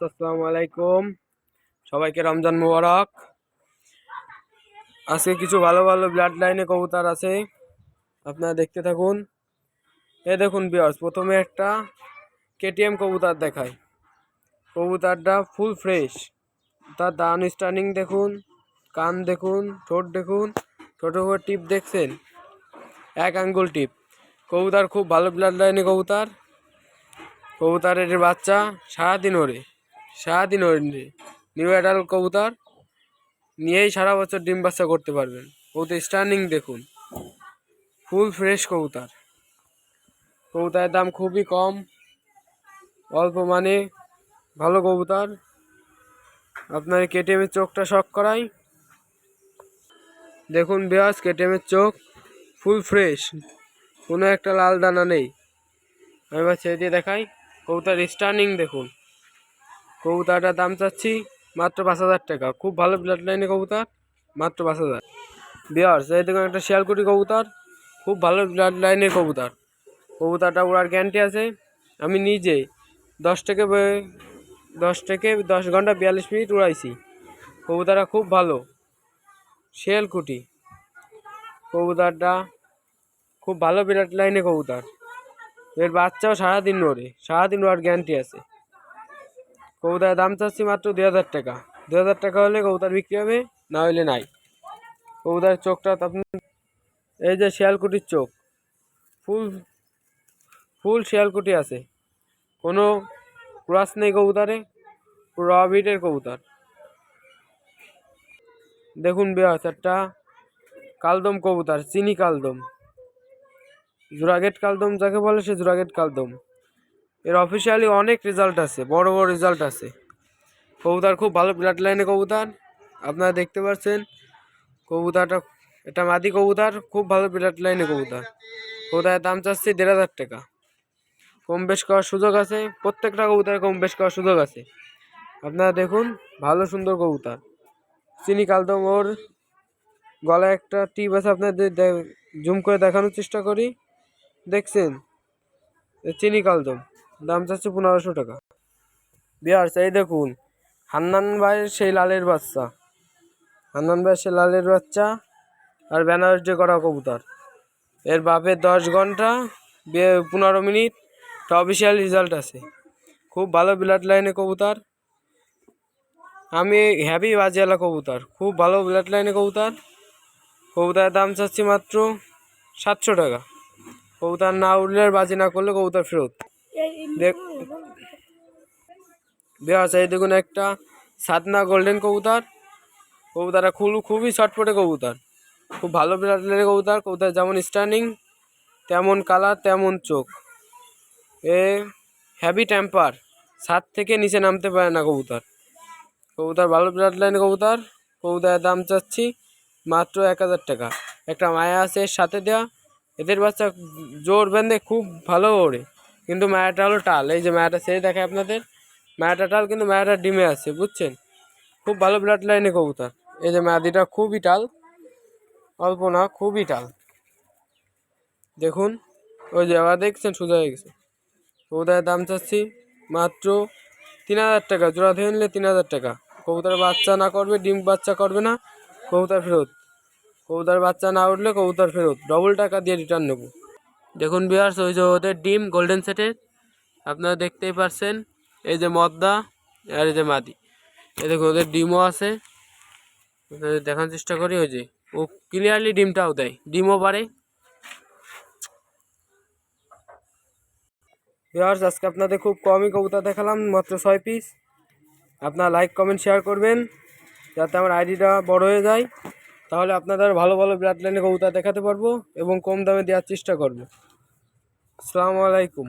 আসসালামু আলাইকুম। সবাইকে রমজান মোবারক। আজকে কিছু ভালো ভালো ব্লাড লাইনে কবুতর আছে, আপনারা দেখতে থাকুন। দেখুন ভিউয়ার্স, প্রথমে একটা কেটিএম কবুতর দেখায়। কবুতরটা ফুল ফ্রেশ, তার ডান স্টার্নিং দেখুন, কান দেখুন, ঠোঁট দেখুন, ছোটো করে টিপ দেখছেন, এক আঙ্গুল টিপ। কবুতর খুব ভালো ব্লাড লাইনে কবুতর। কবুতরের বাচ্চা সারাদিন ওড়ে নিউ অ্যাডাল্ট কবুতর নিয়েই সারা বছর ডিম বাচ্চা করতে পারবেন। কবুতর স্টার্নিং দেখুন, ফুল ফ্রেশ কবুতর। কবুতরের দাম খুবই কম, অল্প মানে ভালো কবুতর। আপনার কেটিএমের চোখটা শক করাই দেখুন ভিউয়ার্স, কেটিএমের চোখ ফুল ফ্রেশ, কোনো একটা লাল দানা নেই। আমি এবার ছেড়ে দিয়ে দেখাই। কবুতর স্টার্নিং দেখুন। কবুতরটার দাম চাচ্ছি মাত্র 5,000 টাকা। খুব ভালো ব্লাড লাইনে কবুতর, মাত্র 5,000। ভিউয়ার্স, এই দেখুন একটা শিয়ালকুটি কবুতর, খুব ভালো ব্লাড লাইনের কবুতর। কবুতরটা উড়ার গ্যারান্টি আছে। আমি নিজে 10 ঘন্টা 42 মিনিট উড়াইছি। কবুতরটা খুব ভালো শিয়ালকুটি। কবুতরটা খুব ভালো ব্লাড লাইনে কবুতর। এর বাচ্চাও সারাদিন ওড়ার গ্যারান্টি আছে। কবুতরের দাম চাচ্ছি মাত্র 2,000 টাকা। 2,000 টাকা হলে কবুতর বিক্রি হবে, না হলে নাই। কবুতরের চোখটা আপনি, এই যে শিয়ালকুটির চোখ, ফুল শিয়ালকুটি আছে, কোনো ক্রস নেই কবুতরে, রবিটের কবুতর। দেখুন ভিউয়ার্স, একটা কালদম কবুতর, চিনি কালদম, জোড়াগেট কালদম যাকে বলে, সে জোড়াগেট কালদম। এর অফিসিয়ালি অনেক রেজাল্ট আছে, বড় বড় রেজাল্ট আছে। কবুতর খুব ভালো ব্লাড লাইনে কবুতর, আপনারা দেখতে পাচ্ছেন। কবুতরটা এটা মাদি কবুতর, খুব ভালো ব্লাড লাইনে কবুতর। কবুতরের দাম চাচ্ছি 1,500 টাকা। কম বেশ করার সুযোগ আছে, প্রত্যেকটা কবুতরে কম বেশ করার সুযোগ আছে। আপনারা দেখুন, ভালো সুন্দর কবুতর, চিনি কালদম। ওর গলায় একটা টিপ আছে, আপনাদের জুম করে দেখানোর চেষ্টা করি, দেখছেন? চিনি কালদম, দাম চাচ্ছে 1,500 টাকা। ভিউয়ার্স, এই দেখুন হান্নান ভাইয়ের সেই লালের বাচ্চা, আর বেনারসি করা কবুতর। এর বাপের 10 ঘন্টা 15 মিনিট অফিসিয়াল রেজাল্ট আছে। খুব ভালো ব্লাড লাইনে কবুতর। আমি হ্যাভি বাজিয়ালা কবুতর, খুব ভালো ব্লাড লাইনে কবুতর। কবুতরের দাম চাচ্ছি মাত্র 700 টাকা। কবুতর না উঠলে, বাজি না করলে কবুতর ফেরত। ভিউয়ার্স, এই দেখুন একটা সাদনা গোল্ডেন কবুতর। কবুতরটা খুবই ছটফটে কবুতর, খুব ভালো ব্লাড লাইনের কবুতর। কবুতর যেমন স্টার্নিং, তেমন কালার, তেমন চোখ। এ হ্যাভি টেম্পার, ছাদ থেকে নিচে নামতে পারে না কবুতর। কবুতর ভালো ব্লাড লাইনের কবুতর। কবুতরের দাম চাচ্ছি মাত্র 1,000 টাকা। একটা মায়া আছে এর সাথে দেওয়া। এদের বাচ্চা জোর বেঁধে খুব ভালো ওড়ে, কিন্তু মায়াটা হলো টাল। এই যে মায়াটা সেই দেখে আপনাদের, মায়াটা টাল, কিন্তু মায়াটা ডিমে আছে, বুঝছেন? খুব ভালো ব্লাড লাইনে কবুতর। এই যে মাদিটা খুবই টাল, অল্প না, খুবই টাল। দেখুন, ওই যে আবার দেখছেন, সোজা হয়ে গেছে। কবুতরের দাম চাচ্ছি মাত্র 3,000 টাকা। জোড়া ধরে নিলে 3,000 টাকা। কবুতর বাচ্চা না করবে, ডিম বাচ্চা করবে না, কবুতর ফেরত। কবুতর বাচ্চা না উঠলে কবুতর ফেরত, ডবল টাকা দিয়ে রিটার্ন নেব। দেখুন ভিউয়ার্স, ওই যে ওদের ডিম গোল্ডেন সেটের, আপনারা দেখতেই পারছেন। এই যে মদ্দা আর এই যে মাদি, এই দেখুন ওদের ডিমও আছে, দেখার চেষ্টা করি। ওই যে ও ক্লিয়ারলি ডিমটাও দেয়, ডিমও পারে। ভিউয়ার্স, আজকে আপনাদের খুব কমই কবুতর দেখালাম, মাত্র 6 পিস। আপনারা লাইক কমেন্ট শেয়ার করবেন, যাতে আমার আইডিটা বড় হয়ে যায়। তাহলে আপনাদের ভালো ভালো ব্লাড লাইনে কবুতর দেখাতে পারবো এবং কম দামে দেওয়ার চেষ্টা করবো। আসসালামু আলাইকুম।